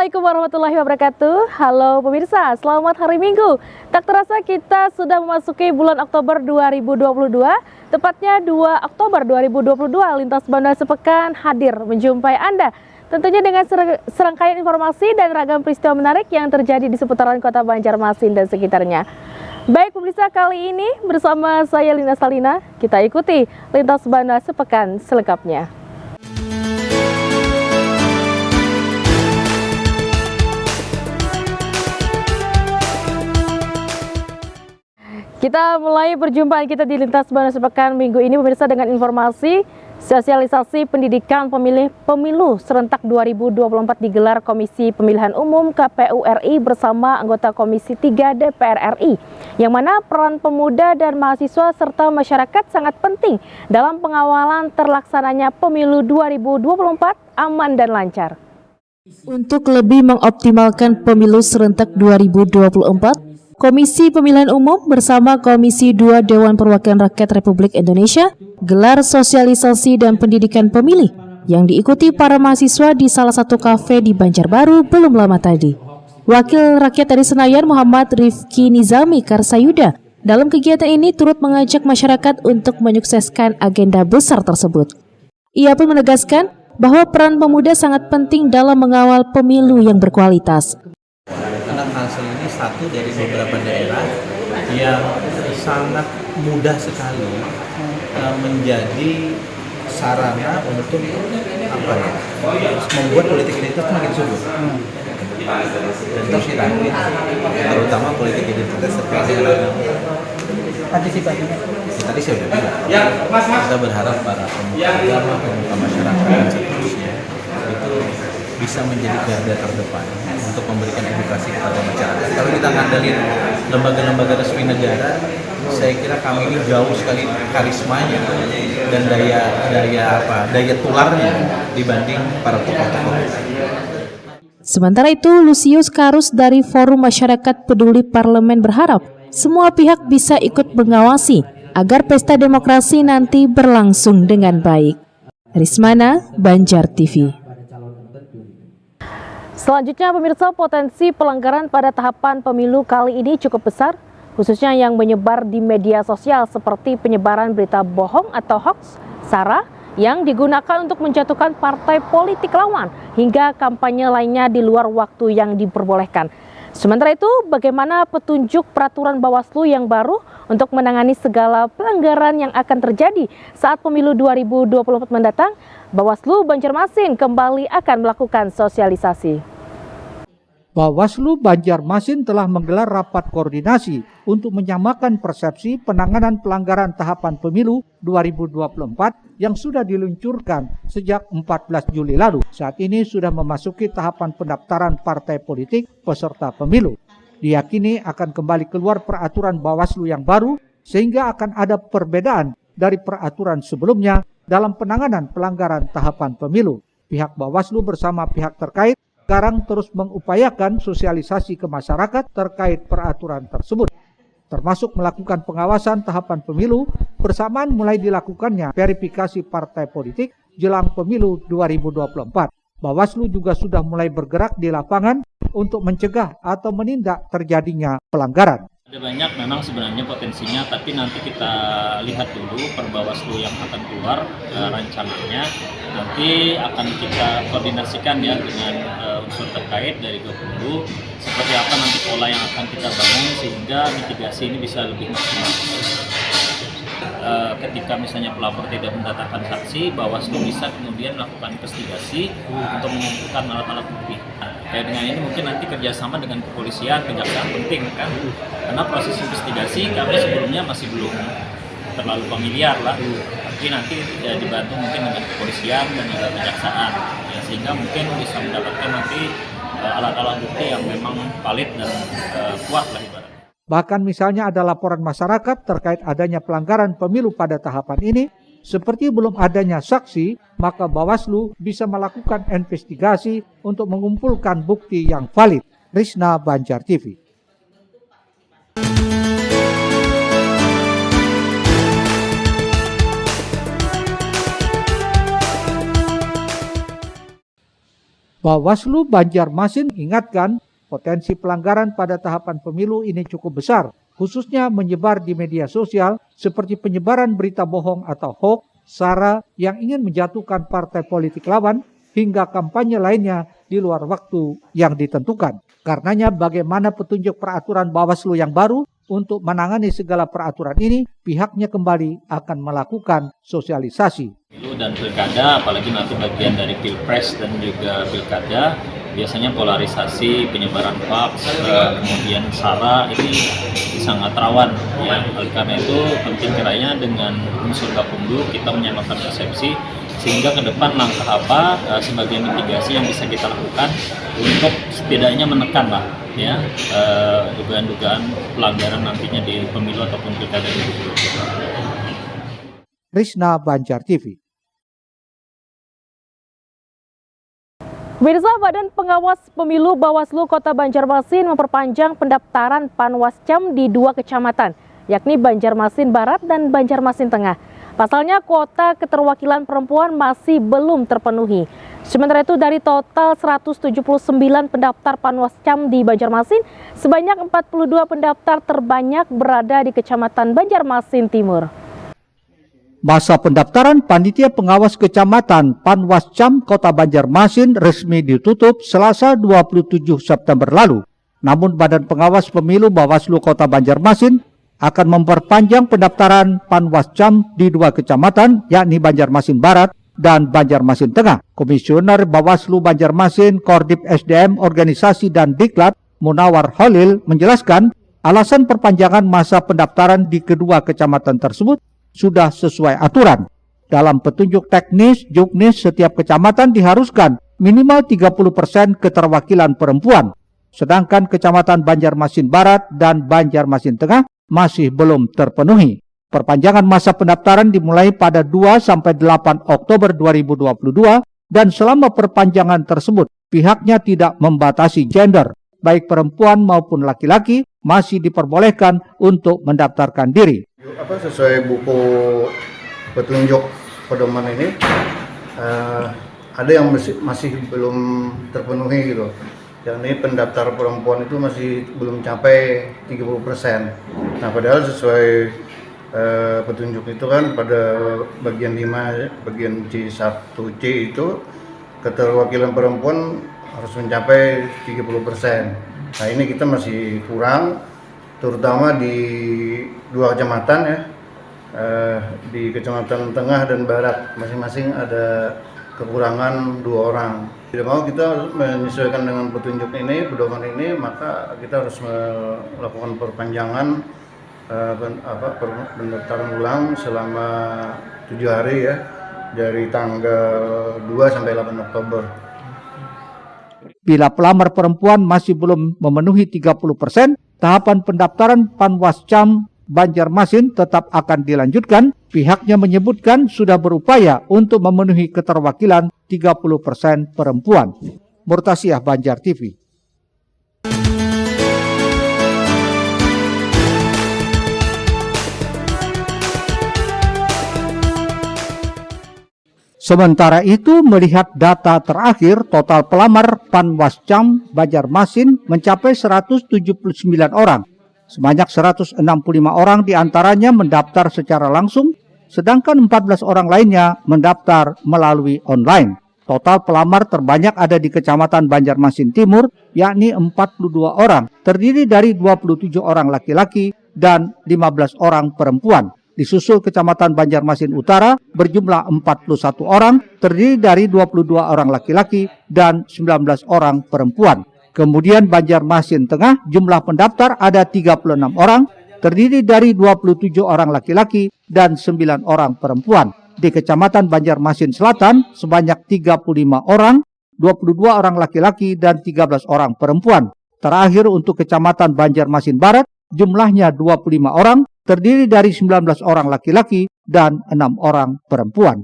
Assalamualaikum warahmatullahi wabarakatuh. Halo pemirsa, selamat hari Minggu. Tak terasa kita sudah memasuki bulan Oktober 2022. Tepatnya 2 Oktober 2022, Lintas Bandar Sepekan hadir menjumpai Anda. Tentunya dengan serangkaian informasi dan ragam peristiwa menarik yang terjadi di seputaran kota Banjarmasin dan sekitarnya. Baik pemirsa, kali ini bersama saya Lina Salina, kita ikuti Lintas Bandar Sepekan selengkapnya. Kita mulai perjumpaan kita di Lintas Bandar Sepekan minggu ini pemirsa dengan informasi sosialisasi pendidikan pemilu serentak 2024 digelar Komisi Pemilihan Umum KPU RI bersama anggota Komisi 3 DPR RI, yang mana peran pemuda dan mahasiswa serta masyarakat sangat penting dalam pengawalan terlaksananya pemilu 2024 aman dan lancar. Untuk lebih mengoptimalkan pemilu serentak 2024, Komisi Pemilihan Umum bersama Komisi 2 Dewan Perwakilan Rakyat Republik Indonesia gelar sosialisasi dan pendidikan pemilih yang diikuti para mahasiswa di salah satu kafe di Banjarbaru belum lama tadi. Wakil Rakyat dari Senayan Muhammad Rifki Nizami Karsayuda dalam kegiatan ini turut mengajak masyarakat untuk menyukseskan agenda besar tersebut. Ia pun menegaskan bahwa peran pemuda sangat penting dalam mengawal pemilu yang berkualitas. Karena Kalsel ini satu dari beberapa daerah yang sangat mudah sekali menjadi sarana untuk membuat politik identitas makin subur. Dan terus kita terutama politik identitas terkait dengan agama. Partisipasinya. Tadi saya sudah bilang, kita berharap para pemuka agama, pemuka masyarakat dan seterusnya itu bisa menjadi garda terdepan untuk memberikan edukasi kepada masyarakat. Kalau kita ngandelin lembaga-lembaga resmi negara, saya kira kami ini jauh sekali karismanya dan daya tularnya dibanding para tokoh-tokoh. Sementara itu, Lucius Karus dari Forum Masyarakat Peduli Parlemen berharap semua pihak bisa ikut mengawasi agar pesta demokrasi nanti berlangsung dengan baik. Rismana, Banjar TV. Selanjutnya pemirsa, potensi pelanggaran pada tahapan pemilu kali ini cukup besar, khususnya yang menyebar di media sosial seperti penyebaran berita bohong atau hoax, SARA, yang digunakan untuk menjatuhkan partai politik lawan hingga kampanye lainnya di luar waktu yang diperbolehkan. Sementara itu, bagaimana petunjuk peraturan Bawaslu yang baru untuk menangani segala pelanggaran yang akan terjadi saat pemilu 2024 mendatang? Bawaslu Banjarmasin kembali akan melakukan sosialisasi. Bawaslu Banjarmasin telah menggelar rapat koordinasi untuk menyamakan persepsi penanganan pelanggaran tahapan pemilu 2024 yang sudah diluncurkan sejak 14 Juli lalu. Saat ini sudah memasuki tahapan pendaftaran partai politik peserta pemilu. Diyakini akan kembali keluar peraturan Bawaslu yang baru sehingga akan ada perbedaan dari peraturan sebelumnya dalam penanganan pelanggaran tahapan pemilu. Pihak Bawaslu bersama pihak terkait sekarang terus mengupayakan sosialisasi ke masyarakat terkait peraturan tersebut, termasuk melakukan pengawasan tahapan pemilu bersamaan mulai dilakukannya verifikasi partai politik jelang pemilu 2024. Bawaslu juga sudah mulai bergerak di lapangan untuk mencegah atau menindak terjadinya pelanggaran. Ada banyak memang sebenarnya potensinya, tapi nanti kita lihat dulu per Bawaslu yang akan keluar rancangannya. Nanti akan kita koordinasikan ya dengan unsur terkait dari Gubernur seperti apa nanti pola yang akan kita bangun sehingga mitigasi ini bisa lebih maksimal. Ketika misalnya pelapor tidak mendatangkan saksi, Bawaslu bisa kemudian melakukan investigasi untuk mengumpulkan alat-alat bukti. Kayak dengan ini mungkin nanti kerjasama dengan kepolisian, kejaksaan penting kan, karena proses investigasi kami sebelumnya masih belum terlalu familiar lah, tapi nanti ya, dibantu mungkin dengan kepolisian dan juga kejaksaan, ya, sehingga mungkin bisa mendapatkan nanti alat-alat bukti yang memang valid dan kuat lah ibaratnya. Bahkan misalnya ada laporan masyarakat terkait adanya pelanggaran pemilu pada tahapan ini, seperti belum adanya saksi, maka Bawaslu bisa melakukan investigasi untuk mengumpulkan bukti yang valid. Risna, Banjar TV. Bawaslu Banjarmasin ingatkan potensi pelanggaran pada tahapan pemilu ini cukup besar, khususnya menyebar di media sosial seperti penyebaran berita bohong atau hoax, sara yang ingin menjatuhkan partai politik lawan, hingga kampanye lainnya di luar waktu yang ditentukan. Karenanya bagaimana petunjuk peraturan Bawaslu yang baru untuk menangani segala peraturan ini, pihaknya kembali akan melakukan sosialisasi. Pemilu dan pilkada, apalagi nanti bagian dari pilpres dan juga pilkada, biasanya polarisasi, penyebaran hoax, kemudian sara ini sangat rawan. Ya. Oleh karena itu penting kiranya dengan unsur Gakumdu kita menyamakan persepsi, sehingga ke depan langkah apa sebagai mitigasi yang bisa kita lakukan untuk setidaknya menekan lah ya dugaan-dugaan pelanggaran nantinya di pemilu ataupun pilkada 2020. Risna, Banjar TV. Pemirsa, Badan Pengawas Pemilu Bawaslu Kota Banjarmasin memperpanjang pendaftaran Panwascam di 2 kecamatan, yakni Banjarmasin Barat dan Banjarmasin Tengah. Pasalnya kuota keterwakilan perempuan masih belum terpenuhi. Sementara itu dari total 179 pendaftar Panwascam di Banjarmasin, sebanyak 42 pendaftar terbanyak berada di Kecamatan Banjarmasin Timur. Masa pendaftaran Panitia Pengawas Kecamatan Panwascam Kota Banjarmasin resmi ditutup Selasa 27 September lalu. Namun Badan Pengawas Pemilu Bawaslu Kota Banjarmasin akan memperpanjang pendaftaran Panwascam di 2 kecamatan, yakni Banjarmasin Barat dan Banjarmasin Tengah. Komisioner Bawaslu Banjarmasin, Kordip SDM, Organisasi dan Diklat, Munawar Holil menjelaskan alasan perpanjangan masa pendaftaran di kedua kecamatan tersebut sudah sesuai aturan. Dalam petunjuk teknis, juknis setiap kecamatan diharuskan minimal 30% keterwakilan perempuan. Sedangkan Kecamatan Banjarmasin Barat dan Banjarmasin Tengah masih belum terpenuhi. Perpanjangan masa pendaftaran dimulai pada 2-8 Oktober 2022 dan selama perpanjangan tersebut pihaknya tidak membatasi gender, baik perempuan maupun laki-laki masih diperbolehkan untuk mendaftarkan diri. Sesuai buku petunjuk pedoman ini ada yang masih belum terpenuhi gitu. Yang ini pendaftar perempuan itu masih belum capai 30%. Nah, padahal sesuai petunjuk itu kan pada bagian 5, bagian C1C itu keterwakilan perempuan harus mencapai 30%. Nah, ini kita masih kurang, terutama di 2 kecamatan ya, di Kecamatan Tengah dan Barat masing-masing ada kekurangan 2 orang. Tidak mau kita menyesuaikan dengan petunjuk ini, pedoman ini, maka kita harus melakukan perpanjangan pendaftaran ulang selama 7 hari ya, dari tanggal 2 sampai 8 Oktober. Bila pelamar perempuan masih belum memenuhi 30%, tahapan pendaftaran Panwascam Banjarmasin tetap akan dilanjutkan. Pihaknya menyebutkan sudah berupaya untuk memenuhi keterwakilan 30% perempuan. Murtasiah, Banjar TV. Sementara itu, melihat data terakhir, total pelamar Panwascam Banjarmasin mencapai 179 orang. Sebanyak 165 orang diantaranya mendaftar secara langsung, sedangkan 14 orang lainnya mendaftar melalui online. Total pelamar terbanyak ada di Kecamatan Banjarmasin Timur, yakni 42 orang, terdiri dari 27 orang laki-laki dan 15 orang perempuan. Disusul Kecamatan Banjarmasin Utara berjumlah 41 orang, terdiri dari 22 orang laki-laki dan 19 orang perempuan. Kemudian Banjarmasin Tengah, jumlah pendaftar ada 36 orang, terdiri dari 27 orang laki-laki dan 9 orang perempuan. Di Kecamatan Banjarmasin Selatan sebanyak 35 orang, 22 orang laki-laki dan 13 orang perempuan. Terakhir untuk Kecamatan Banjarmasin Barat, jumlahnya 25 orang, terdiri dari 19 orang laki-laki dan 6 orang perempuan.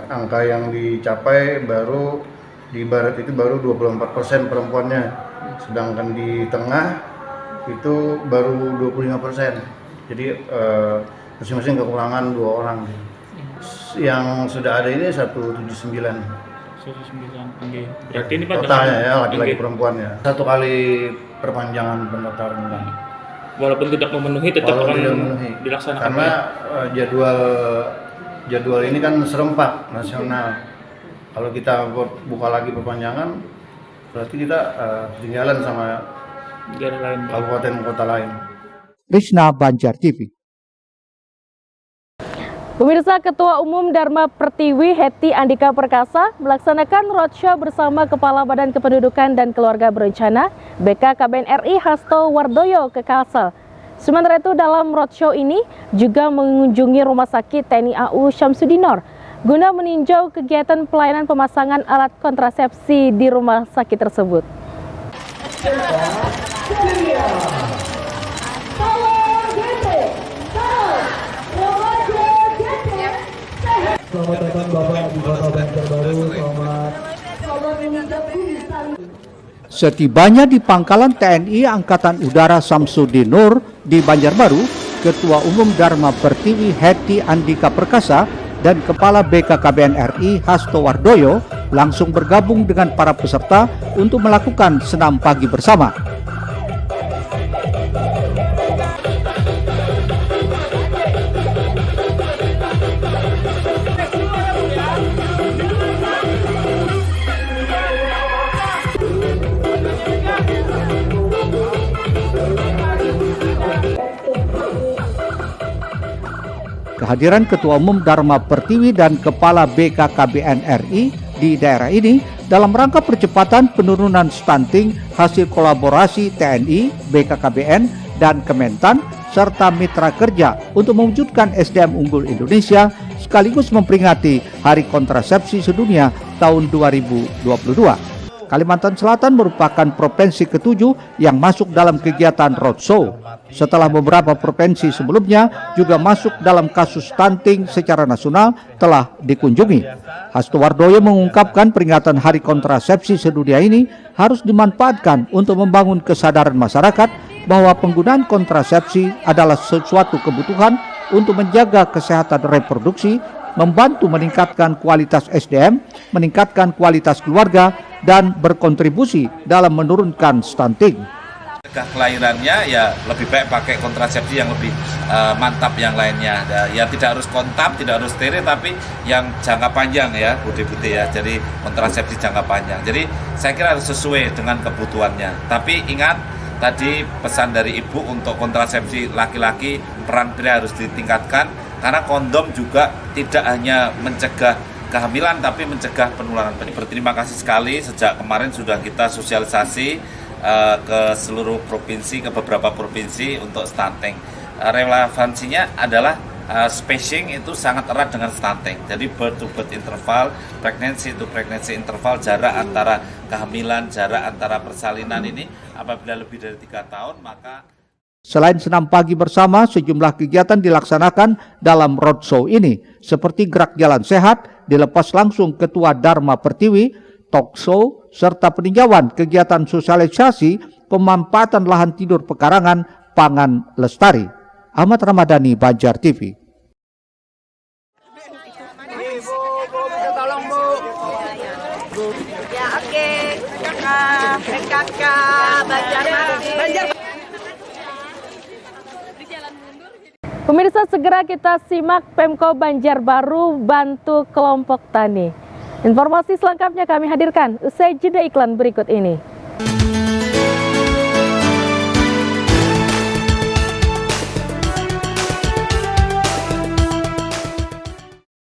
Angka yang dicapai baru di Barat itu baru 24% perempuannya, sedangkan di Tengah itu baru 25%. Jadi masing-masing kekurangan 2 orang. Yang sudah ada ini 179. 109. Oke. Berarti ini Pak totalnya ya, laki-laki Oke. perempuannya. 1 kali perpanjangan pendaftaran ulang. Walaupun tidak memenuhi tetap Walau akan tidak memenuhi. dilaksanakan. Karena jadwal ini kan serempak nasional. Kalau kita buka lagi perpanjangan, berarti kita ketinggalan sama Daerah lain, Pak. kabupaten kota lain. Risna, Banjar TV. Pemirsa, Ketua Umum Dharma Pertiwi Hetty Andika Perkasa melaksanakan roadshow bersama Kepala Badan Kependudukan dan Keluarga Berencana BKKBN RI Hasto Wardoyo ke Kalsel. Sementara itu dalam roadshow ini juga mengunjungi Rumah Sakit TNI AU Syamsuddinor guna meninjau kegiatan pelayanan pemasangan alat kontrasepsi di rumah sakit tersebut. Selamat datang Bapak di Kota Banjarbaru. Setibanya di pangkalan TNI Angkatan Udara Syamsuddinor di Banjarbaru, Ketua Umum Dharma Pertiwi Hetty Andika Perkasa dan Kepala BKKBN RI Hasto Wardoyo langsung bergabung dengan para peserta untuk melakukan senam pagi bersama. Kehadiran Ketua Umum Dharma Pertiwi dan Kepala BKKBN RI di daerah ini dalam rangka percepatan penurunan stunting hasil kolaborasi TNI, BKKBN, dan Kementan, serta mitra kerja untuk mewujudkan SDM unggul Indonesia sekaligus memperingati Hari Kontrasepsi Sedunia tahun 2022. Kalimantan Selatan merupakan provinsi ke-7 yang masuk dalam kegiatan roadshow. Setelah beberapa provinsi sebelumnya juga masuk dalam kasus stunting secara nasional telah dikunjungi. Hasto Wardoyo mengungkapkan peringatan Hari Kontrasepsi Sedunia ini harus dimanfaatkan untuk membangun kesadaran masyarakat bahwa penggunaan kontrasepsi adalah sesuatu kebutuhan untuk menjaga kesehatan reproduksi, membantu meningkatkan kualitas SDM, meningkatkan kualitas keluarga, dan berkontribusi dalam menurunkan stunting. Kelahirannya ya lebih baik pakai kontrasepsi yang lebih mantap yang lainnya. Ya tidak harus kontak, tidak harus steril, tapi yang jangka panjang ya, bude-bude ya. Jadi kontrasepsi jangka panjang. Jadi saya kira harus sesuai dengan kebutuhannya. Tapi ingat tadi pesan dari Ibu untuk kontrasepsi laki-laki, peran pria harus ditingkatkan karena kondom juga tidak hanya mencegah kehamilan tapi mencegah penularan. Berterima kasih sekali sejak kemarin sudah kita sosialisasi ke seluruh provinsi, ke beberapa provinsi untuk stunting. Relevansinya adalah spacing itu sangat erat dengan stunting. Jadi birth to birth interval, pregnancy to pregnancy interval, jarak antara kehamilan, jarak antara persalinan ini apabila lebih dari 3 tahun maka. Selain senam pagi bersama, sejumlah kegiatan dilaksanakan dalam roadshow ini, seperti gerak jalan sehat, dilepas langsung Ketua Dharma Pertiwi, talk show, serta peninjauan kegiatan sosialisasi pemanfaatan lahan tidur pekarangan pangan lestari. Ahmad Ramadhani, Banjar TV. Ya oke, PKK Banjar. Pemirsa, segera kita simak Pemko Banjarbaru bantu kelompok tani. Informasi selengkapnya kami hadirkan usai jeda iklan berikut ini.